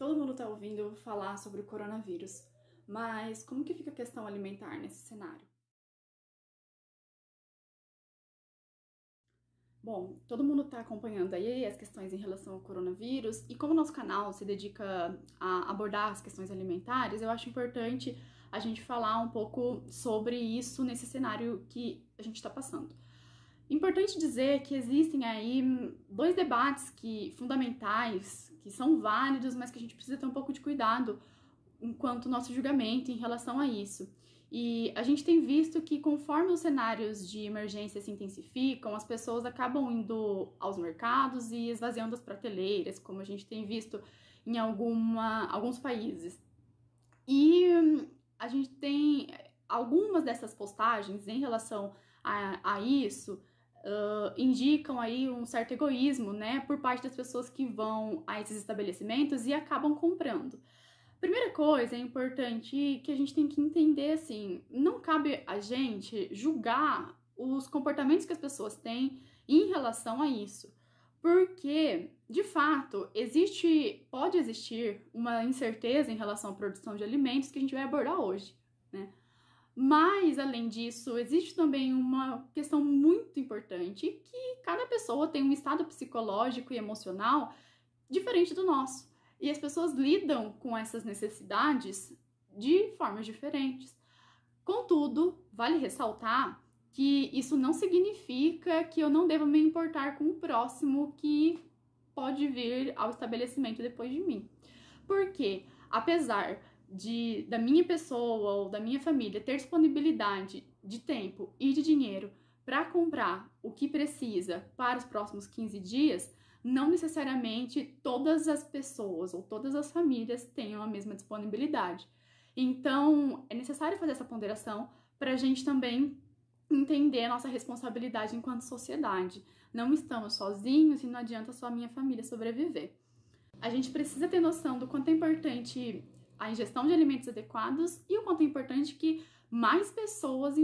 Todo mundo está ouvindo falar sobre o coronavírus, mas como que fica a questão alimentar nesse cenário? Bom, todo mundo está acompanhando aí as questões em relação ao coronavírus e como o nosso canal se dedica a abordar as questões alimentares, eu acho importante a gente falar um pouco sobre isso nesse cenário que a gente está passando. Importante dizer que existem aí dois debates fundamentais, que são válidos, mas que a gente precisa ter um pouco de cuidado enquanto nosso julgamento em relação a isso. E a gente tem visto que conforme os cenários de emergência se intensificam, as pessoas acabam indo aos mercados e esvaziando as prateleiras, como a gente tem visto em alguns países. E a gente tem algumas dessas postagens em relação a isso, indicam aí um certo egoísmo, né, por parte das pessoas que vão a esses estabelecimentos e acabam comprando. Primeira coisa, é importante que a gente tem que entender, assim, não cabe a gente julgar os comportamentos que as pessoas têm em relação a isso. Porque, de fato, pode existir uma incerteza em relação à produção de alimentos que a gente vai abordar hoje, né? Mas, além disso, existe também uma questão muito importante que cada pessoa tem um estado psicológico e emocional diferente do nosso. E as pessoas lidam com essas necessidades de formas diferentes. Contudo, vale ressaltar que isso não significa que eu não deva me importar com o próximo que pode vir ao estabelecimento depois de mim. Porque, apesar da minha pessoa ou da minha família ter disponibilidade de tempo e de dinheiro para comprar o que precisa para os próximos 15 dias, não necessariamente todas as pessoas ou todas as famílias tenham a mesma disponibilidade. Então, é necessário fazer essa ponderação para a gente também entender a nossa responsabilidade enquanto sociedade. Não estamos sozinhos e não adianta só a minha família sobreviver. A gente precisa ter noção do quanto é importante a ingestão de alimentos adequados e o quanto é importante que mais pessoas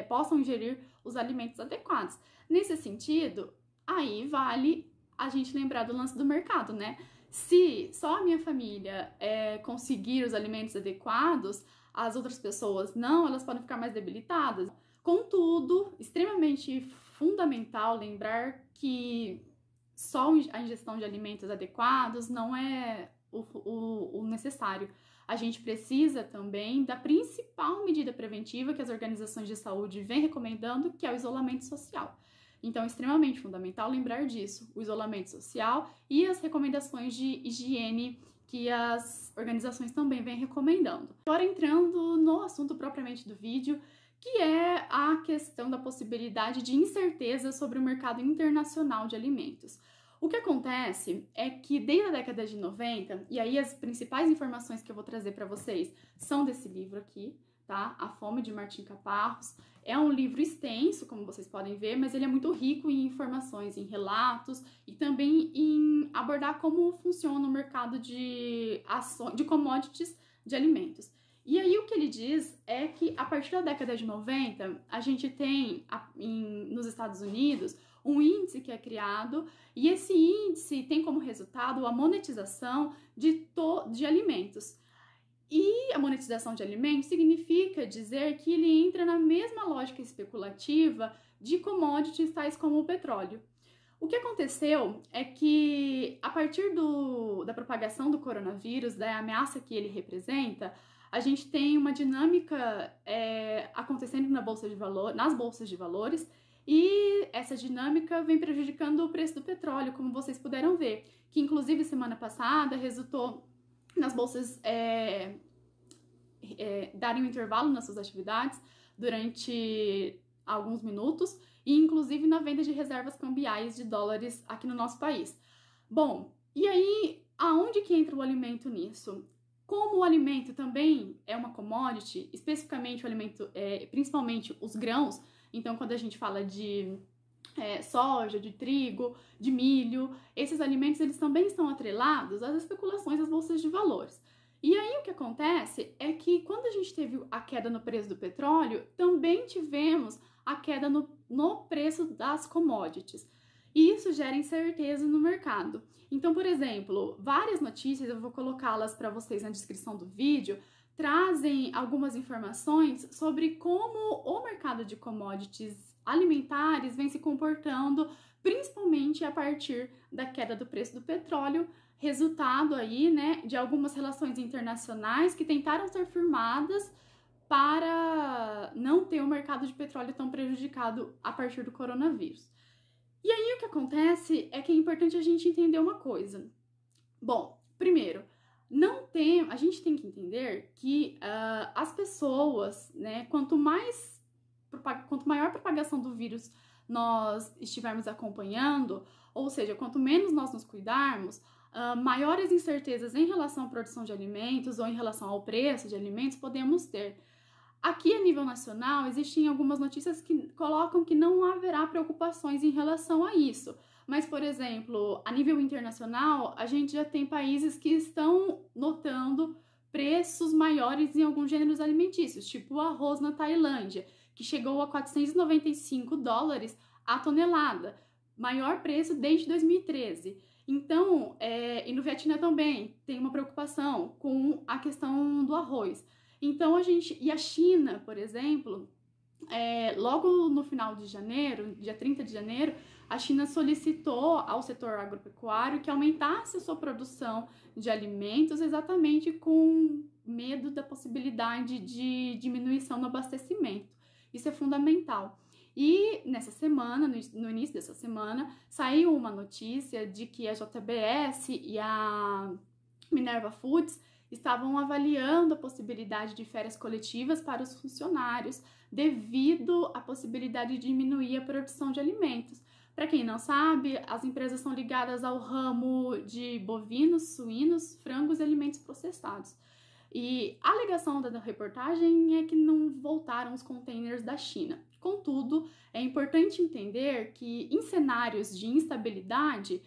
possam ingerir os alimentos adequados. Nesse sentido, aí vale a gente lembrar do lance do mercado, né? Se só a minha família conseguir os alimentos adequados, as outras pessoas não, elas podem ficar mais debilitadas. Contudo, extremamente fundamental lembrar que só a ingestão de alimentos adequados não é o necessário. A gente precisa também da principal medida preventiva que as organizações de saúde vêm recomendando, que é o isolamento social. Então, é extremamente fundamental lembrar disso, o isolamento social e as recomendações de higiene que as organizações também vêm recomendando. Agora, entrando no assunto propriamente do vídeo, que é a questão da possibilidade de incerteza sobre o mercado internacional de alimentos. O que acontece é que desde a década de 90, e aí as principais informações que eu vou trazer para vocês são desse livro aqui, tá? A Fome, de Martim Caparros. É um livro extenso, como vocês podem ver, mas ele é muito rico em informações, em relatos e também em abordar como funciona o mercado de commodities de alimentos. E aí o que ele diz é que a partir da década de 90, a gente tem nos Estados Unidos um índice que é criado e esse índice tem como resultado a monetização de alimentos. E a monetização de alimentos significa dizer que ele entra na mesma lógica especulativa de commodities tais como o petróleo. O que aconteceu é que, a partir da propagação do coronavírus, da ameaça que ele representa, a gente tem uma dinâmica acontecendo nas bolsas de valores, e essa dinâmica vem prejudicando o preço do petróleo, como vocês puderam ver, que inclusive semana passada resultou nas bolsas darem um intervalo nas suas atividades durante alguns minutos, e inclusive na venda de reservas cambiais de dólares aqui no nosso país. Bom, e aí, aonde que entra o alimento nisso? Como o alimento também é uma commodity, especificamente o alimento, principalmente os grãos, então quando a gente fala de soja, de trigo, de milho, esses alimentos eles também estão atrelados às especulações das bolsas de valores. E aí o que acontece é que quando a gente teve a queda no preço do petróleo, também tivemos a queda no preço das commodities. e isso gera incerteza no mercado. Então, por exemplo, várias notícias, eu vou colocá-las para vocês na descrição do vídeo, trazem algumas informações sobre como o mercado de commodities alimentares vem se comportando, principalmente a partir da queda do preço do petróleo, resultado aí, né, de algumas relações internacionais que tentaram ser firmadas para não ter o mercado de petróleo tão prejudicado a partir do coronavírus. E aí o que acontece é que é importante a gente entender uma coisa. Bom, primeiro, a gente tem que entender que as pessoas, né, quanto maior propagação do vírus nós estivermos acompanhando, ou seja, quanto menos nós nos cuidarmos, maiores incertezas em relação à produção de alimentos ou em relação ao preço de alimentos podemos ter. Aqui, a nível nacional, existem algumas notícias que colocam que não haverá preocupações em relação a isso. Mas, por exemplo, a nível internacional, a gente já tem países que estão notando preços maiores em alguns gêneros alimentícios, tipo o arroz na Tailândia, que chegou a $495 a tonelada, maior preço desde 2013. Então, e no Vietnã também tem uma preocupação com a questão do arroz. Então, e a China, por exemplo, logo no final de janeiro, dia 30 de janeiro, a China solicitou ao setor agropecuário que aumentasse a sua produção de alimentos exatamente com medo da possibilidade de diminuição no abastecimento. Isso é fundamental. E nessa semana, no início dessa semana, saiu uma notícia de que a JBS e a Minerva Foods estavam avaliando a possibilidade de férias coletivas para os funcionários, devido à possibilidade de diminuir a produção de alimentos. Para quem não sabe, as empresas são ligadas ao ramo de bovinos, suínos, frangos e alimentos processados. E a alegação da reportagem é que não voltaram os containers da China. Contudo, é importante entender que em cenários de instabilidade,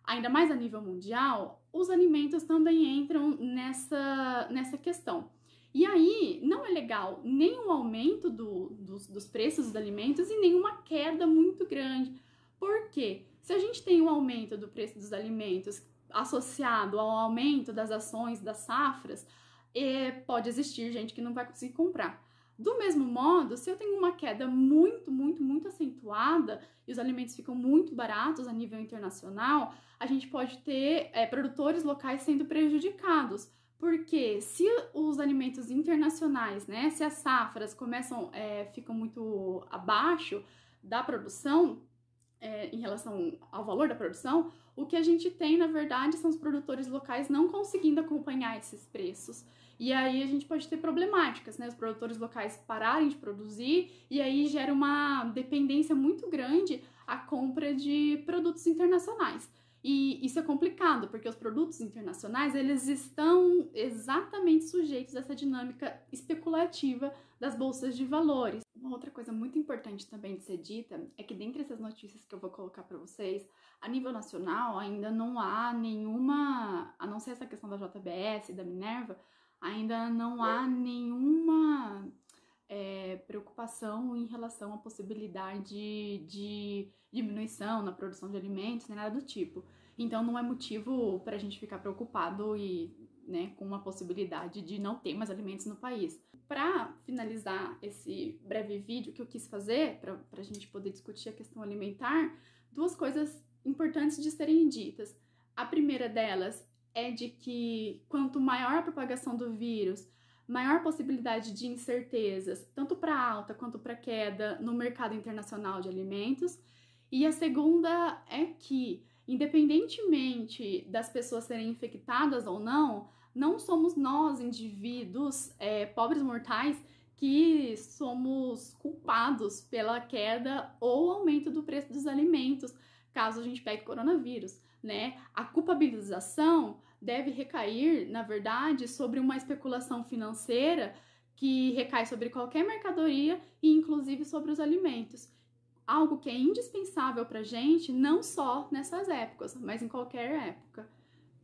ainda mais a nível mundial, os alimentos também entram nessa questão. E aí, não é legal nem um aumento dos preços dos alimentos e nem uma queda muito grande. Por quê? Se a gente tem um aumento do preço dos alimentos associado ao aumento das ações, das safras, pode existir gente que não vai conseguir comprar. Do mesmo modo, se eu tenho uma queda muito acentuada e os alimentos ficam muito baratos a nível internacional, a gente pode ter produtores locais sendo prejudicados. Porque se os alimentos internacionais, né, se as safras ficam muito abaixo da produção, em relação ao valor da produção, o que a gente tem, na verdade, são os produtores locais não conseguindo acompanhar esses preços. E aí a gente pode ter problemáticas, né? Os produtores locais pararem de produzir e aí gera uma dependência muito grande à compra de produtos internacionais. E isso é complicado, porque os produtos internacionais, eles estão exatamente sujeitos a essa dinâmica especulativa das bolsas de valores. Uma outra coisa muito importante também de ser dita é que dentre essas notícias que eu vou colocar para vocês, a nível nacional ainda não há nenhuma, a não ser essa questão da JBS e da Minerva, ainda não há nenhuma preocupação em relação à possibilidade de diminuição na produção de alimentos, nem nada do tipo. Então não é motivo para a gente ficar preocupado com uma possibilidade de não ter mais alimentos no país. Para finalizar esse breve vídeo que eu quis fazer, para a gente poder discutir a questão alimentar, duas coisas importantes de serem ditas. A primeira delas é de que quanto maior a propagação do vírus, maior possibilidade de incertezas, tanto para alta quanto para queda no mercado internacional de alimentos. E a segunda é que, independentemente das pessoas serem infectadas ou não, não somos nós, indivíduos pobres mortais, que somos culpados pela queda ou aumento do preço dos alimentos, caso a gente pegue coronavírus, né? A culpabilização deve recair, na verdade, sobre uma especulação financeira que recai sobre qualquer mercadoria e inclusive sobre os alimentos. Algo que é indispensável pra gente, não só nessas épocas, mas em qualquer época.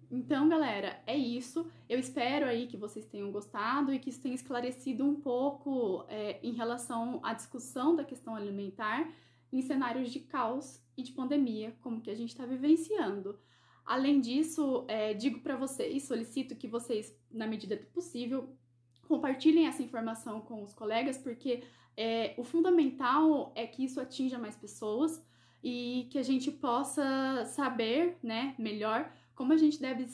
Então, galera, é isso. Eu espero aí que vocês tenham gostado e que isso tenha esclarecido um pouco em relação à discussão da questão alimentar em cenários de caos e de pandemia, como que a gente está vivenciando. Além disso, digo para vocês, solicito que vocês, na medida do possível, compartilhem essa informação com os colegas, porque o fundamental é que isso atinja mais pessoas e que a gente possa saber, né, melhor como a gente deve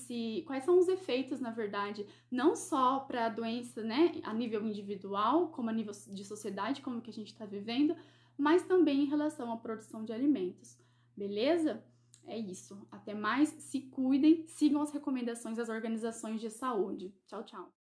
quais são os efeitos, na verdade, não só para a doença, né, a nível individual, como a nível de sociedade, como que a gente está vivendo, mas também em relação à produção de alimentos, beleza? É isso. Até mais, se cuidem, sigam as recomendações das organizações de saúde. Tchau, tchau.